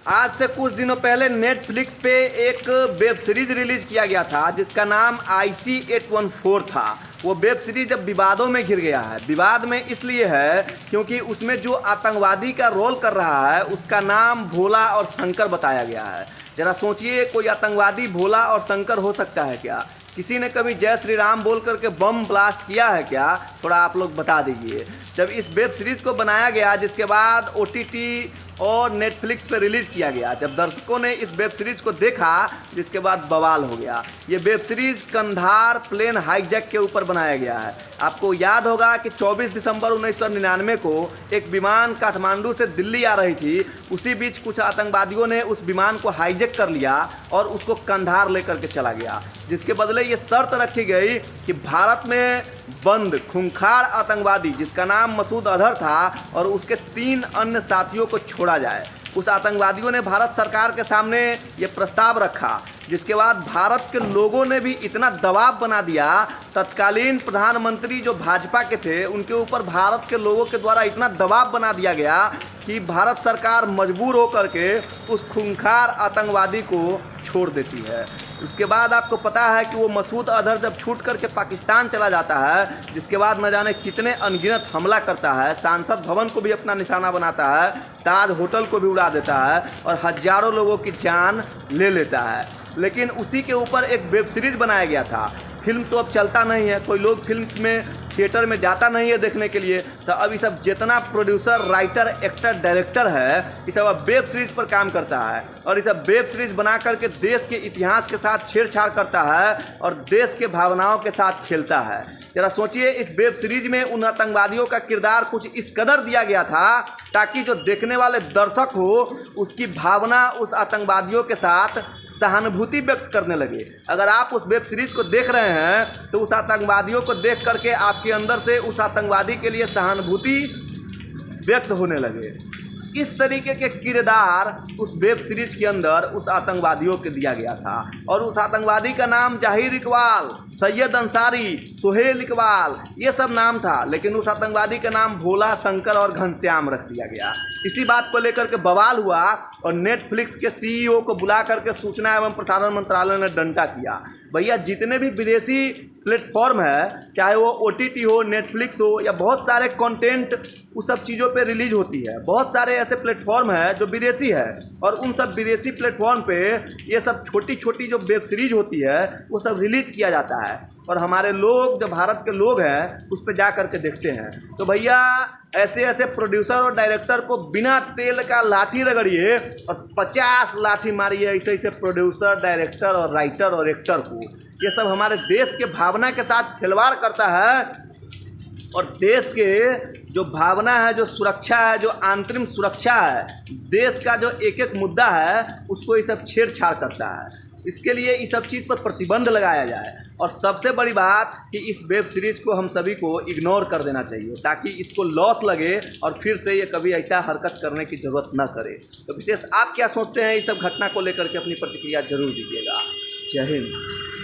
आज से कुछ दिनों पहले नेटफ्लिक्स पे एक वेब सीरीज रिलीज किया गया था जिसका नाम IC-814 था। वो वेब सीरीज जब विवादों में घिर गया है। विवाद में इसलिए है क्योंकि उसमें जो आतंकवादी का रोल कर रहा है उसका नाम भोला और शंकर बताया गया है। जरा सोचिए, कोई आतंकवादी भोला और शंकर हो सकता है क्या? किसी ने कभी जय श्री राम बोल करके बम ब्लास्ट किया है क्या? थोड़ा आप लोग बता दीजिए। जब इस वेब सीरीज़ को बनाया गया, जिसके बाद OTT और नेटफ्लिक्स पे रिलीज़ किया गया, जब दर्शकों ने इस वेब सीरीज़ को देखा, जिसके बाद बवाल हो गया। ये web series Kandahar plane hijack के ऊपर बनाया गया है। आपको याद होगा कि 24 दिसंबर 1999 को एक विमान काठमांडू से दिल्ली आ रही थी। उसी बीच कुछ आतंकवादियों ने उस विमान को हाईजैक कर लिया और उसको कंधार लेकर के चला गया, जिसके बदले ये शर्त रखी गई कि भारत में बंद खूंखार आतंकवादी जिसका नाम मसूद अजहर था और उसके 3 अन्य साथियों को छोड़ा जाए। उस आतंकवादियों ने भारत सरकार के सामने ये प्रस्ताव रखा, जिसके बाद भारत के लोगों ने भी इतना दबाव बना दिया। तत्कालीन प्रधानमंत्री जो भाजपा के थे, उनके ऊपर भारत के लोगों के द्वारा इतना दबाव बना दिया गया कि भारत सरकार मजबूर होकर के उस खूंखार आतंकवादी को छोड़ देती है। उसके बाद आपको पता है कि वो मसूद अजहर जब छूट करके पाकिस्तान चला जाता है, जिसके बाद न जाने कितने अनगिनत हमला करता है, संसद भवन को भी अपना निशाना बनाता है, ताज होटल को भी उड़ा देता है और हजारों लोगों की जान ले लेता है। लेकिन उसी के ऊपर एक वेब सीरीज बनाया गया था। फिल्म तो अब चलता नहीं है, कोई लोग फिल्म में थिएटर में जाता नहीं है देखने के लिए। तो अब ये सब जितना प्रोड्यूसर, राइटर, एक्टर, डायरेक्टर है, ये सब अब वेब सीरीज पर काम करता है और ये सब वेब सीरीज बना करके देश के इतिहास के साथ छेड़छाड़ करता है और देश के भावनाओं के साथ खेलता है। जरा सोचिए, इस वेब सीरीज में उन आतंकवादियों का किरदार कुछ इस कदर दिया गया था ताकि जो देखने वाले दर्शक हो उसकी भावना उस आतंकवादियों के साथ सहानुभूति व्यक्त करने लगे। अगर आप उस वेब सीरीज को देख रहे हैं तो उस आतंकवादियों को देख करके आपके अंदर से उस आतंकवादी के लिए सहानुभूति व्यक्त होने लगे। इस तरीके के किरदार उस वेब सीरीज के अंदर उस आतंकवादियों के दिया गया था और उस आतंकवादी का नाम जाहिर इकबाल, सैयद अंसारी, सुहेल इकबाल, ये सब नाम था। लेकिन उस आतंकवादी का नाम भोला, शंकर और घनश्याम रख दिया गया। इसी बात को लेकर के बवाल हुआ और नेटफ्लिक्स के CEO को बुला करके सूचना एवं प्रसारण मंत्रालय ने डंडा किया। भैया, जितने भी विदेशी प्लेटफॉर्म है, चाहे वो OTT हो, नेटफ्लिक्स हो या बहुत सारे कंटेंट उस सब चीज़ों पे रिलीज होती है। बहुत सारे ऐसे प्लेटफॉर्म है जो विदेशी है और उन सब विदेशी प्लेटफॉर्म पे ये सब छोटी छोटी जो वेब सीरीज होती है वो सब रिलीज किया जाता है और हमारे लोग, जो भारत के लोग हैं, उस पर जा करके देखते हैं। तो भैया, ऐसे ऐसे प्रोड्यूसर और डायरेक्टर को बिना तेल का लाठी रगड़िए और 50 लाठी मारिए ऐसे ऐसे प्रोड्यूसर, डायरेक्टर और राइटर और एक्टर को। ये सब हमारे देश के भावना के साथ खिलवाड़ करता है और देश के जो भावना है, जो सुरक्षा है, जो आंतरिक सुरक्षा है, देश का जो एक एक मुद्दा है, उसको ये सब छेड़छाड़ करता है। इसके लिए इस सब चीज़ पर प्रतिबंध लगाया जाए और सबसे बड़ी बात कि इस वेब सीरीज़ को हम सभी को इग्नोर कर देना चाहिए ताकि इसको लॉस लगे और फिर से ये कभी ऐसा हरकत करने की ज़रूरत न करे। तो विशेष आप क्या सोचते हैं इस सब घटना को लेकर के? अपनी प्रतिक्रिया जरूर दीजिएगा। जय हिंद।